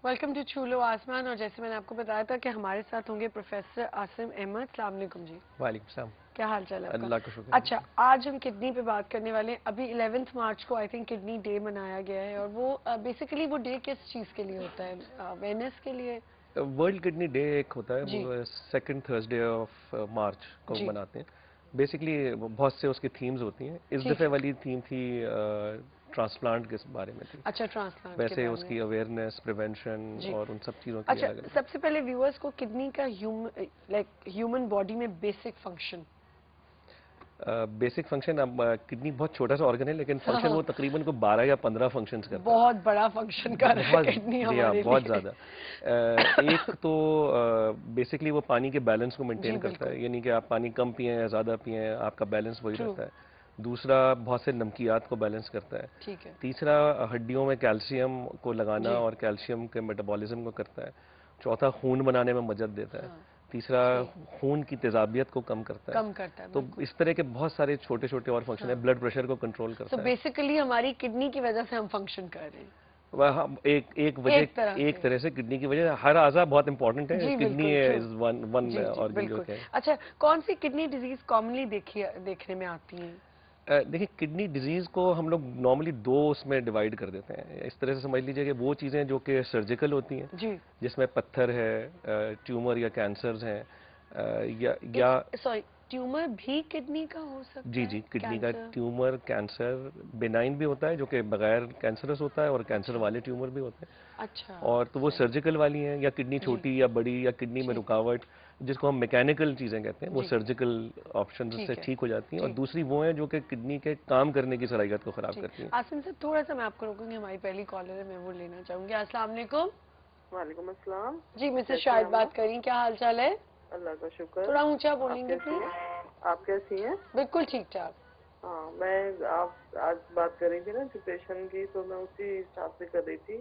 Welcome to छूलो आसमान। और जैसे मैंने आपको बताया था कि हमारे साथ होंगे प्रोफेसर आसिम अहमद। अस्सलाम वालेकुम जी। वालेकुम सलाम। क्या हाल चाल है आपका? अल्लाह का शुक्र। अच्छा, आज हम किडनी पे बात करने वाले हैं। अभी 11 मार्च को आई थिंक किडनी डे मनाया गया है, और वो बेसिकली वो डे किस चीज़ के लिए होता है? अवेयरनेस के लिए? वर्ल्ड किडनी डे एक होता है, जी वो सेकंड थर्सडे ऑफ मार्च को जी। मनाते हैं। बेसिकली बहुत से उसकी थीम्स होती हैं। इस ठीक दफ़े है। वाली थीम थी ट्रांसप्लांट के बारे में थी। अच्छा, ट्रांसप्लांट के वैसे बारे में। उसकी अवेयरनेस, प्रिवेंशन जी। और उन सब चीज़ों के लिए अच्छा, अलग अलग। सबसे पहले व्यूअर्स को किडनी का ह्यूमन बॉडी में बेसिक फंक्शन। बेसिक फंक्शन, अब किडनी बहुत छोटा सा ऑर्गन है, लेकिन फंक्शन हाँ, वो तकरीबन को 12 या 15 फंक्शंस करता है। बहुत बड़ा फंक्शन कर रहा है बहुत, किडनी जी हाँ, हमारे बहुत लिए। ज़्यादा। एक तो बेसिकली वो पानी के बैलेंस को जी मेंटेन करता बिल्कुल। है, यानी कि आप पानी कम पिए या ज़्यादा पिए, आपका बैलेंस वही ट्रू। रहता है। दूसरा, बहुत से नमकियात को बैलेंस करता है। ठीक है। तीसरा, हड्डियों में कैल्शियम को लगाना जी। और कैल्शियम के मेटाबॉलिज्म को करता है। चौथा, खून बनाने में मदद देता है। हाँ। तीसरा, सही। खून की तेजाबियत को कम करता है। कम करता है तो बिल्कुल। इस तरह के बहुत सारे छोटे छोटे और फंक्शन है। हाँ। ब्लड प्रेशर को कंट्रोल सो करता है। बेसिकली हमारी किडनी की वजह से हम फंक्शन कर रहे हैं वह एक एक वजह, एक तरह एक से। तरह से किडनी की वजह। हर आज़ा बहुत इंपॉर्टेंट है, जी किडनी बिल्कुल ट्रू। इज वन वन जी जी ऑर्गन जो बिल्कुल। है। अच्छा, कौन सी किडनी डिजीज कॉमनली देखने में आती हैं? देखिए, किडनी डिजीज को हम लोग नॉर्मली दो उसमें डिवाइड कर देते हैं। इस तरह से समझ लीजिए कि वो चीज़ें जो कि सर्जिकल होती हैं, जी। जिसमें पत्थर है, ट्यूमर या कैंसर्स हैं, या सॉरी, ट्यूमर भी किडनी का हो सकता जी जी, है? किडनी का कैंसर? ट्यूमर, कैंसर बेनाइन भी होता है जो कि बगैर कैंसरस होता है, और कैंसर अच्छा। वाले ट्यूमर भी होते हैं। अच्छा। और तो वो सही। सर्जिकल वाली हैं, या किडनी जी छोटी या बड़ी, या किडनी में जी रुकावट, जिसको हम मैकेनिकल चीज़ें कहते हैं, वो जी। सर्जिकल ऑप्शन से ठीक है। ठीक हो जाती हैं। और जी दूसरी वो हैं जो कि किडनी के काम करने की सलाहियत को ख़राब जी। करती हैं। आसिम से थोड़ा सा मैं आपको रोकूंगी, हमारी पहली कॉलर है, मैं वो लेना चाहूंगी। अस्सलाम वालेकुम। वालेकुम अस्सलाम। जी, मिसेस कैसी हैं शाहिद अम्मा? बात करी, क्या हाल चाल है? अल्लाह का शुक्र। थोड़ा ऊंचा आप बोलेंगे कैसी प्लीज? हैं? आप कैसी हैं? बिल्कुल ठीक ठाक। हाँ, मैं आप आज बात कर रही थी ना डिप्रेशन की, तो मैं उसी हिसाब से कर रही थी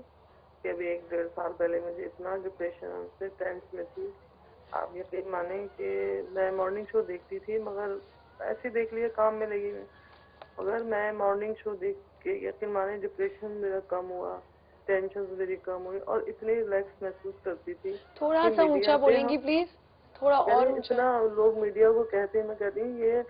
कि अभी 1-1.5 साल पहले मुझे इतना डिप्रेशन से टेंस में थी। आप यकीन माने कि मैं मॉर्निंग शो देखती थी, मगर ऐसे देख लिया, काम में लगी मैं। मगर मैं मॉर्निंग शो देख के यकीन माने डिप्रेशन मेरा कम हुआ, टेंशन मेरी कम हुई, और इतनी रिलैक्स महसूस करती थी थोड़ा कि सा मीडिया ऊंचा पे बोलेंगी हम प्लीज? थोड़ा कह और रही, ऊंचा। इतना लोग मीडिया को कहते हैं, मैं कहती हूँ ये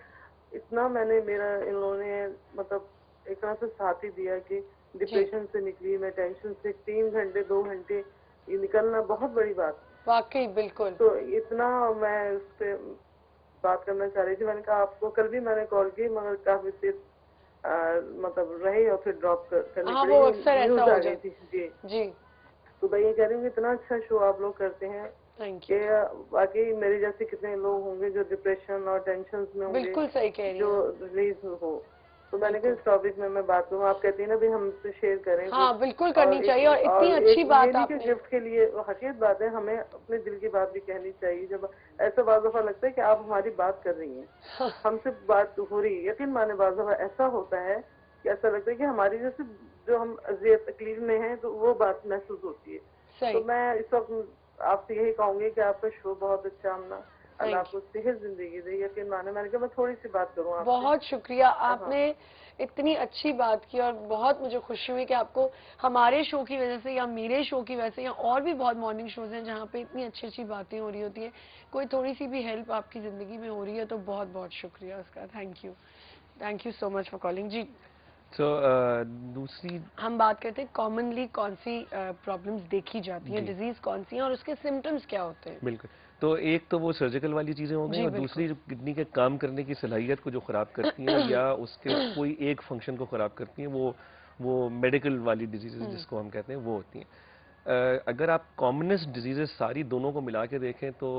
इतना मैंने मेरा इन लोगों ने मतलब एक तरह से साथ ही दिया कि जी डिप्रेशन से निकली मैं, टेंशन से 3 घंटे 2 घंटे ये निकलना बहुत बड़ी बात। वाकई बिल्कुल। तो इतना मैं उस पर बात करना चाह रही थी। मैंने कहा आपको, कल भी मैंने कॉल की, मगर काफी देर मतलब रही और फिर ड्रॉप करनी हाँ, पड़ी, वो अक्सर ऐसा न्यूज हो आ गई थी जाता। जी। जी। तो मैं ये कह रही हूँ कि इतना अच्छा शो आप लोग करते हैं थैंक कि यू। वाकई मेरे जैसे कितने लोग होंगे जो डिप्रेशन और टेंशन में होंगे बिल्कुल सही कह रही जो हैं आप। रिलीज हो। तो मैंने कहा बिल्कुल। इस टॉपिक में मैं बात करूँ, आप कहती हैं ना भी हमसे शेयर करें कुछ। हाँ बिल्कुल करनी चाहिए, और और इतनी अच्छी एक ये बात नहीं कि आपने। गिफ्ट के लिए, हकीकत बात है, हमें अपने दिल की बात भी कहनी चाहिए। जब ऐसा बार दफा लगता है कि आप हमारी बात कर रही हैं, हमसे बात हो रही है, यकीन माने बार दफा ऐसा होता है कि ऐसा लगता है कि हमारी जैसे जो हम अजियत तकलीफ में हैं, तो वो बात महसूस होती है। तो सही। मैं इस वक्त आपसे यही कहूंगी कि आपका शो बहुत अच्छा, हमना अल्लाह थैंक आपको यू। सेहत जिंदगी दे। यकीन माने मैंने कहा मैं थोड़ी सी बात करूँ आपसे। बहुत शुक्रिया, हाँ आपने इतनी अच्छी बात की, और बहुत मुझे खुशी हुई कि आपको हमारे शो की वजह से, या मेरे शो की वजह से, या और भी बहुत मॉर्निंग शोज हैं जहाँ पे इतनी अच्छी अच्छी बातें हो रही होती हैं, कोई थोड़ी सी भी हेल्प आपकी ज़िंदगी में हो रही है, तो बहुत बहुत शुक्रिया उसका। Thank you. Thank you so much for calling जी। तो दूसरी, हम बात करते हैं कॉमनली कौन सी प्रॉब्लम्स देखी जाती हैं, जी डिजीज कौन सी हैं, और उसके सिम्टम्स क्या होते हैं? बिल्कुल। तो एक तो वो सर्जिकल वाली चीज़ें हो गई, जी और बिल्कुल। दूसरी जो किडनी के काम करने की सलाहियत को जो ख़राब करती हैं, या उसके कोई एक फंक्शन को ख़राब करती हैं, वो मेडिकल वाली डिजीज़ जिसको हम कहते हैं, वो होती हैं। अगर आप कॉमनेस्ट डिजीज़ेस सारी दोनों को मिला के देखें, तो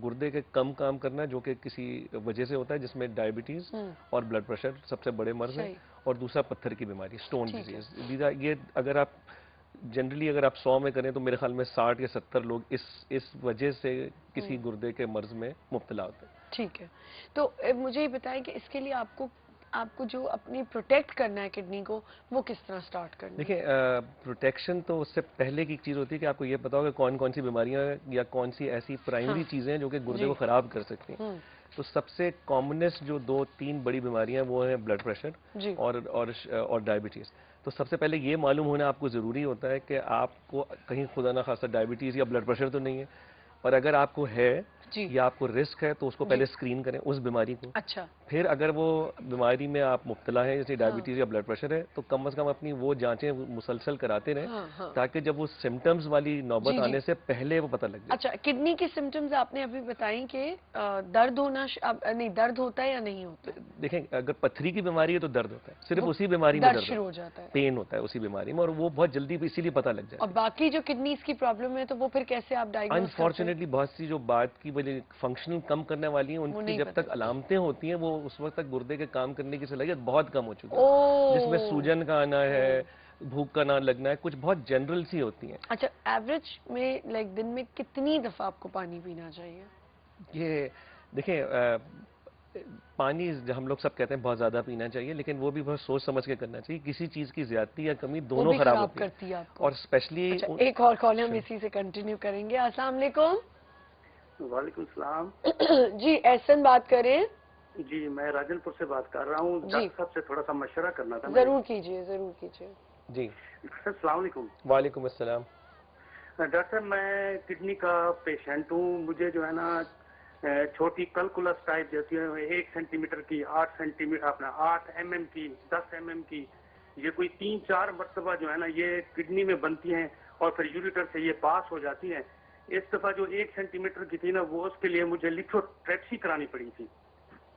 गुर्दे के कम काम करना जो कि किसी वजह से होता है, जिसमें डायबिटीज़ और ब्लड प्रेशर सबसे बड़े मर्ज़ हैं। सही। और दूसरा पत्थर की बीमारी, स्टोन ठीक है। डिजीज़। ये अगर आप जनरली अगर आप 100 में करें, तो मेरे ख्याल में 60 या 70 लोग इस वजह से किसी गुर्दे के मर्ज में मुब्तला होते हैं। ठीक है। तो मुझे ये बताएं कि इसके लिए आपको आपको जो अपनी प्रोटेक्ट करना है किडनी को, वो किस तरह स्टार्ट करना है? देखिए, प्रोटेक्शन तो उससे पहले की चीज़ होती है कि आपको ये पता हो कि कौन कौन सी बीमारियां या कौन सी ऐसी प्राइमरी हाँ। चीज़ें हैं जो कि गुर्दे जी। को ख़राब कर सकती हैं। तो सबसे कॉमनेस्ट जो 2-3 बड़ी बीमारियां वो है ब्लड प्रेशर जी। और डायबिटीज। तो सबसे पहले ये मालूम होना आपको जरूरी होता है कि आपको कहीं खुदा ना खासा डायबिटीज या ब्लड प्रेशर तो नहीं है, और अगर आपको है जी। या आपको रिस्क है तो उसको जी। पहले स्क्रीन करें उस बीमारी को। अच्छा। फिर अगर वो बीमारी में आप मुब्तला हैं, जैसे हाँ। डायबिटीज या ब्लड प्रेशर है, तो कम से कम अपनी वो जांचें मुसलसल कराते रहें, हाँ हाँ। ताकि जब वो सिम्टम्स वाली नौबत जी, जी। आने से पहले वो पता लग जाए। अच्छा, किडनी की सिम्टम्स आपने अभी बताई कि दर्द होना नहीं, दर्द होता है या नहीं होता है? देखें, अगर पत्थरी की बीमारी है तो दर्द होता है, सिर्फ वो उसी बीमारी में दर्द दर्द शुरू होता हो जाता है। है, पेन होता है उसी बीमारी में, और वो बहुत जल्दी इसीलिए पता लग जाता और है। बाकी जो किडनीज की प्रॉब्लम है तो वो फिर कैसे आप डायग्नोज करते हैं? अनफॉर्चुनेटली बहुत सी जो बात की वजह फंक्शनल कम करने वाली हैं, वो उनकी नहीं जब पता तक अलामतें होती हैं वो उस वक्त तक गुर्दे के काम करने की सलाहियत बहुत कम हो चुकी है, ओ। जिसमें सूजन का आना है, भूख का ना लगना है, कुछ बहुत जनरल सी होती हैं। अच्छा, एवरेज में लाइक दिन में कितनी दफा आपको पानी पीना चाहिए? ये देखें, पानी हम लोग सब कहते हैं बहुत ज्यादा पीना चाहिए, लेकिन वो भी बहुत सोच समझ के करना चाहिए। किसी चीज की ज्यादती या कमी वो दोनों भी खराब खराब होती है, करती है आपको। और स्पेशली अच्छा, एक और कॉल है, हम इसी से कंटिन्यू करेंगे। अस्सलाम वालेकुम। वालेकुम सलाम। जी, एहसन बात करें। जी, मैं राजनपुर से बात कर रहा हूँ। जी। डॉक्टर साहब से थोड़ा सा मशवरा करना था। जरूर कीजिए, जरूर कीजिए। जी। डॉक्टर सलाम वालेकुम। वालेकुम अस्सलाम। डॉक्टर, मैं किडनी का पेशेंट हूँ। मुझे जो है ना छोटी कलकुलस टाइप जो होती है 1 सेंटीमीटर की, 8 सेंटीमीटर अपना 8 mm की, 10 mm की, ये कोई 3-4 मरतबा जो है ना ये किडनी में बनती हैं और फिर यूरिटर से ये पास हो जाती हैं। इस दफा जो 1 सेंटीमीटर की थी ना, वो उसके लिए मुझे लिथोट्रिप्सी करानी पड़ी थी,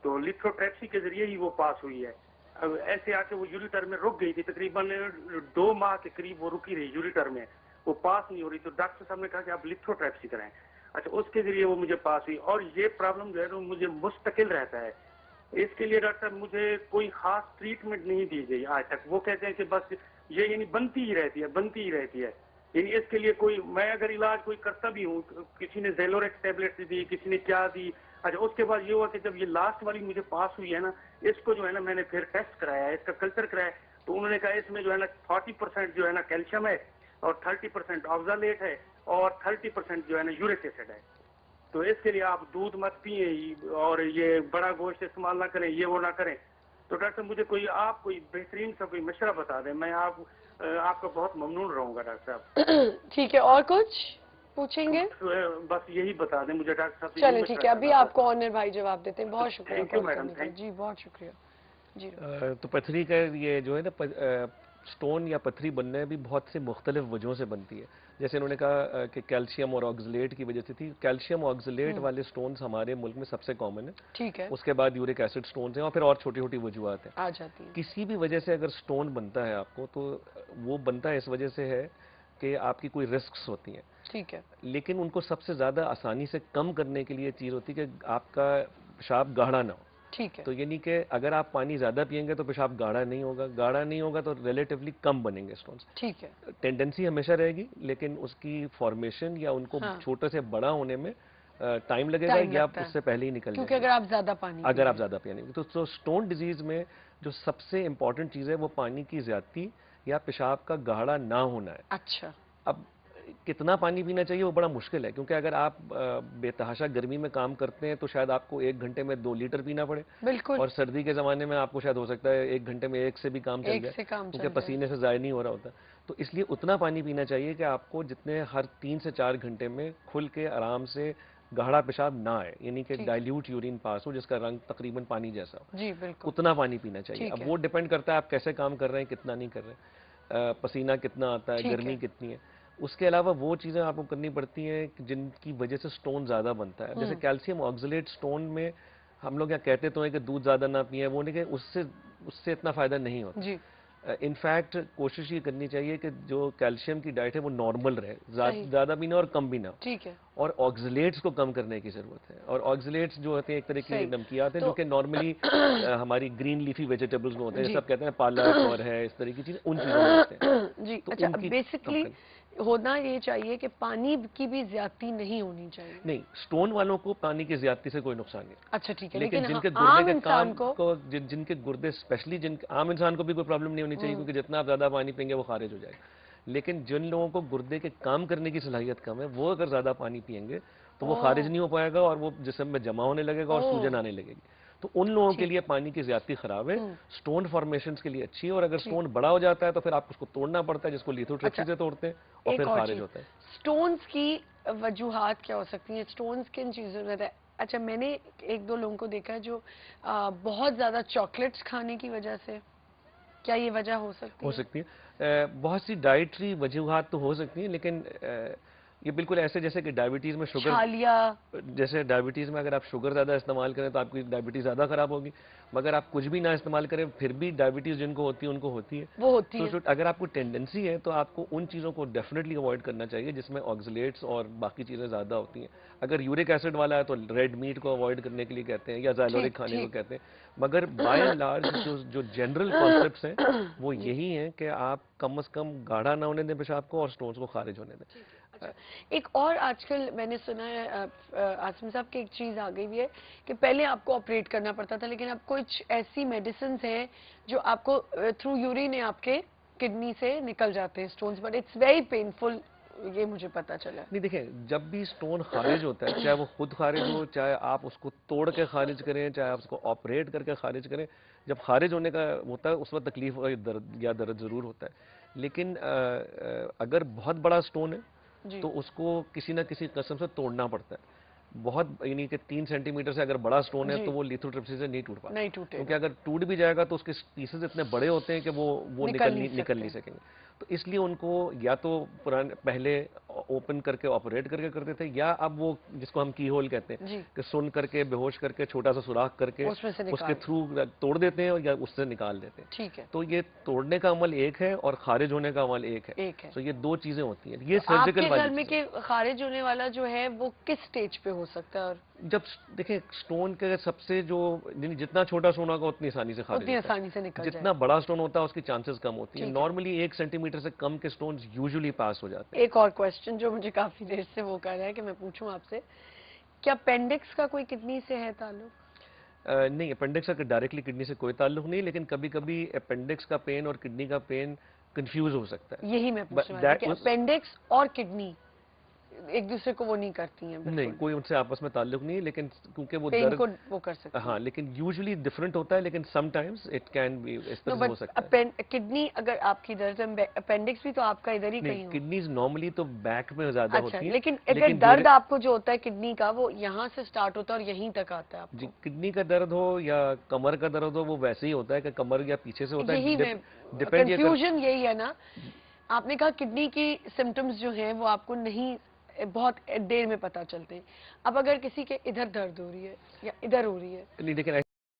तो लिथोट्रिप्सी के जरिए ही वो पास हुई है। अब ऐसे आके वो यूरिटर में रुक गई थी, तकरीबन 2 माह के करीब वो रुकी रही यूरिटर में, वो पास नहीं हो रही। तो डॉक्टर साहब ने कहा कि आप लिथोट्रिप्सी कराएं। अच्छा, उसके जरिए वो मुझे पास हुई, और ये प्रॉब्लम जो है वो मुझे मुस्तकिल रहता है। इसके लिए डॉक्टर मुझे कोई खास ट्रीटमेंट नहीं दी गई आज तक। वो कहते हैं कि बस ये यानी बनती ही रहती है, बनती ही रहती है, यानी इसके लिए कोई, मैं अगर इलाज कोई करता भी हूँ, किसी ने जेलोरेक्स टैबलेट दी, किसी ने क्या दी। अच्छा, उसके बाद ये हुआ कि जब ये लास्ट वाली मुझे पास हुई है ना, इसको जो है ना मैंने फिर टेस्ट कराया, इसका कल्चर कराया, तो उन्होंने कहा इसमें जो है ना 40% जो है ना कैल्शियम है, और 30% ऑक्सालेट है, और 30% जो है ना यूरिक एसिड है। तो इसके लिए आप दूध मत पिए, और ये बड़ा गोश्त इस्तेमाल ना करें, ये वो ना करें। तो डॉक्टर मुझे आप कोई बेहतरीन सा कोई मशवरा बता दें, मैं आपका बहुत ममनून रहूंगा डॉक्टर साहब। ठीक है, और कुछ पूछेंगे? बस यही बता दें मुझे डॉक्टर साहब। चलिए ठीक है, अभी आपको ऑनर भाई जवाब देते हैं। बहुत शुक्रिया थैंक यू कॉल मैडम, करने का। थैंक जी, बहुत शुक्रिया। जी। तो पथरी का ये जो है ना, स्टोन या पथरी बनने भी बहुत से मुख्तलिफ वजहों से बनती है। जैसे इन्होंने कहा कि कैल्शियम और ऑक्सलेट की वजह से थी। कैल्शियम ऑक्सलेट वाले स्टोन्स हमारे मुल्क में सबसे कॉमन है। ठीक है। उसके बाद यूरिक एसिड स्टोन्स हैं, और फिर और छोटी छोटी वजूहत हैं आ जाती है। किसी भी वजह से अगर स्टोन बनता है आपको, तो वो बनता है इस वजह से है कि आपकी कोई रिस्क्स होती हैं, ठीक है। लेकिन उनको सबसे ज्यादा आसानी से कम करने के लिए चीज होती है कि आपका पेशाब गाढ़ा ना हो। ठीक है। तो यानी कि अगर आप पानी ज्यादा पिएंगे तो पेशाब गाढ़ा नहीं होगा, गाढ़ा नहीं होगा तो रिलेटिवली कम बनेंगे स्टोन्स। ठीक है। टेंडेंसी हमेशा रहेगी, लेकिन उसकी फॉर्मेशन या उनको हाँ। छोटे से बड़ा होने में टाइम लगेगा, टाइम या लगता है। उससे पहले ही निकल क्योंकि जाएगा अगर आप ज्यादा पानी अगर आप पिएंगे। ज्यादा पिएंगे। तो स्टोन डिजीज में जो सबसे इंपॉर्टेंट चीज है वो पानी की ज्यादती या पेशाब का गाढ़ा ना होना है। अच्छा। अब कितना पानी पीना चाहिए वो बड़ा मुश्किल है, क्योंकि अगर आप बेतहाशा गर्मी में काम करते हैं तो शायद आपको 1 घंटे में 2 लीटर पीना पड़े, बिल्कुल। और सर्दी के ज़माने में आपको शायद हो सकता है 1 घंटे में 1 से भी काम चल एक जाए, से काम चल क्योंकि जाए। पसीने से ज़ाय नहीं हो रहा होता। तो इसलिए उतना पानी पीना चाहिए कि आपको जितने हर 3 से 4 घंटे में खुल के आराम से गाढ़ा पेशाब ना आए, यानी कि ठीक। डाइल्यूट यूरिन पास हो जिसका रंग तकरीबन पानी जैसा हो, जी बिल्कुल। उतना पानी पीना चाहिए। ठीक अब है। वो डिपेंड करता है आप कैसे काम कर रहे हैं, कितना नहीं कर रहे हैं, पसीना कितना आता है, ठीक गर्मी है। कितनी है। उसके अलावा वो चीज़ें आपको करनी पड़ती हैं कि जिनकी वजह से स्टोन ज़्यादा बनता है। जैसे कैल्शियम ऑक्सलेट स्टोन में हम लोग यहाँ कहते तो हैं कि दूध ज़्यादा ना पिए, वो नहीं कि उससे इतना फ़ायदा नहीं होता। जी। इनफैक्ट कोशिश ये करनी चाहिए कि जो कैल्शियम की डाइट है वो नॉर्मल रहे, सही। ज़्यादा भी ना और कम भी ना। ठीक है। और ऑक्सलेट्स को कम करने की ज़रूरत है। और ऑक्सलेट्स जो होते हैं एक तरह की सही। नमकियात हैं तो जो कि नॉर्मली हमारी ग्रीन लीफी वेजिटेबल्स में होते हैं, जी। सब कहते हैं पालक और है इस तरह की चीज़ें, उन चीज़ों में होते हैं। जी। तो अच्छा, उनकी बेसिकली कम होना ये चाहिए कि पानी की भी ज्यादती नहीं होनी चाहिए। नहीं, स्टोन वालों को पानी की ज्यादती से कोई नुकसान नहीं, अच्छा ठीक है, लेकिन लेकिन जिनके हाँ, आम गुर्दे के इंसान काम को जिनके गुर्दे स्पेशली आम इंसान को भी कोई प्रॉब्लम नहीं होनी चाहिए, क्योंकि जितना आप ज्यादा पानी पिएंगे वो खारिज हो जाएगा। लेकिन जिन लोगों को गुर्दे के काम करने की सलाहियत कम है, वो अगर ज्यादा पानी पिएंगे तो वो खारिज नहीं हो पाएगा और वो जिस्म में जमा होने लगेगा और सूजन आने लगेगी। तो उन लोगों के लिए पानी की ज्यादती खराब है। स्टोन फॉर्मेशन के लिए अच्छी है, और अगर स्टोन बड़ा हो जाता है तो फिर आप उसको तोड़ना पड़ता है, जिसको लिथोट्रिप्सी से तोड़ते हैं, और फिर खारिज होता है। स्टोन्स की वजूहात क्या हो सकती हैं? स्टोन्स किन चीजों में? अच्छा, मैंने एक दो लोगों को देखा है जो बहुत ज्यादा चॉकलेट्स खाने की वजह से, क्या ये वजह हो सकती है? हो सकती है। बहुत सी डाइटरी वजूहात तो हो सकती हैं, लेकिन ये बिल्कुल ऐसे जैसे कि डायबिटीज में शुगर, छालिया, जैसे डायबिटीज में अगर आप शुगर ज्यादा इस्तेमाल करें तो आपकी डायबिटीज ज्यादा खराब होगी, मगर आप कुछ भी ना इस्तेमाल करें फिर भी डायबिटीज जिनको होती है उनको होती है। वो होती तो है। अगर आपको टेंडेंसी है तो आपको उन चीजों को डेफिनेटली अवॉइड करना चाहिए जिसमें ऑक्सलेट्स और बाकी चीजें ज्यादा होती हैं। अगर यूरिक एसिड वाला है तो रेड मीट को अवॉइड करने के लिए कहते हैं, या ज़ैलोरिक खाने को कहते हैं। मगर बाय एंड लार्ज जो जनरल कॉन्सेप्ट्स हैं वो यही हैं कि आप कम से कम गाढ़ा ना होने दें पेशाब को, और स्टोन्स को खारिज होने दें। अच्छा, एक और आजकल मैंने सुना है आसिम साहब की एक चीज आ गई हुई है कि पहले आपको ऑपरेट करना पड़ता था, लेकिन अब कुछ ऐसी मेडिसिन हैं जो आपको थ्रू यूरिन आपके किडनी से निकल जाते हैं stones, but it's very painful, ये मुझे पता चला। नहीं, देखें, जब भी स्टोन खारिज होता है, चाहे वो खुद खारिज हो, चाहे आप उसको तोड़ के खारिज करें, चाहे आप उसको ऑपरेट करके खारिज करें, जब खारिज होने का होता है उस वक्त तकलीफ और दर्द जरूर होता है। लेकिन अगर बहुत बड़ा स्टोन है तो उसको किसी ना किसी किस्म से तोड़ना पड़ता है। बहुत, यानी कि 3 सेंटीमीटर से अगर बड़ा स्टोन है तो वो लिथोट्रिप्सी से नहीं टूट पाता, नहीं टूटेगा, क्योंकि अगर टूट भी जाएगा तो उसके पीसेस इतने बड़े होते हैं कि वो निकल नहीं सकेंगे। तो इसलिए उनको या तो पहले ओपन करके ऑपरेट करके करते थे, या अब वो जिसको हम की होल कहते हैं कि सुन करके, बेहोश करके, छोटा सा सुराख करके उसके थ्रू तोड़ देते हैं या उससे निकाल देते हैं। ठीक है। तो ये तोड़ने का अमल एक है और खारिज होने का अमल एक है। तो ये दो चीजें होती हैं। ये सर्जिकल आपके घर में के खारिज होने वाला जो है वो किस स्टेज पे हो सकता है? और जब देखें, स्टोन के सबसे जो जितना छोटा स्टोन होगा उतनी आसानी से खारिज उतनी आसानी से निकल जाएगा। जितना बड़ा स्टोन होता है उसकी चांसेस कम होती है। नॉर्मली 1 सेंटीमीटर से कम के स्टोन यूजुअली पास हो जाते हैं। एक और क्वेश्चन जो मुझे काफी देर से वो कर रहा है कि मैं पूछूं आपसे, क्या अपेंडिक्स का कोई किडनी से है ताल्लुक? नहीं, अपेंडिक्स का डायरेक्टली किडनी से कोई ताल्लुक नहीं, लेकिन कभी कभी अपेंडिक्स का पेन और किडनी का पेन कंफ्यूज हो सकता है। यही मैं पूछने वाली थी कि अपेंडिक्स और किडनी एक दूसरे को वो नहीं करती हैं? नहीं, कोई उनसे आपस में ताल्लुक नहीं, लेकिन क्योंकि वो दर्द को वो कर सकते हैं। हाँ, लेकिन यूजुअली डिफरेंट होता है, लेकिन समटाइम्स इट कैन बी इस तरह से हो सकता है। किडनी अगर आपकी दर्द है, अपेंडिक्स भी तो आपका इधर ही कहीं हो। किडनीज नॉर्मली तो बैक में ज्यादा होती है, लेकिन अगर दर्द आपको जो होता है किडनी का, वो यहाँ से स्टार्ट होता है और यहीं तक आता है आपको। जी, किडनी का दर्द हो या कमर का दर्द हो, वो वैसे ही होता है कि कमर या पीछे से होता है। यही कंफ्यूजन यही है ना। आपने कहा किडनी की सिम्टम्स जो हैं वो आपको नहीं बहुत देर में पता चलते हैं। अब अगर किसी के इधर दर्द हो रही है या इधर हो रही है, नहीं, लेकिन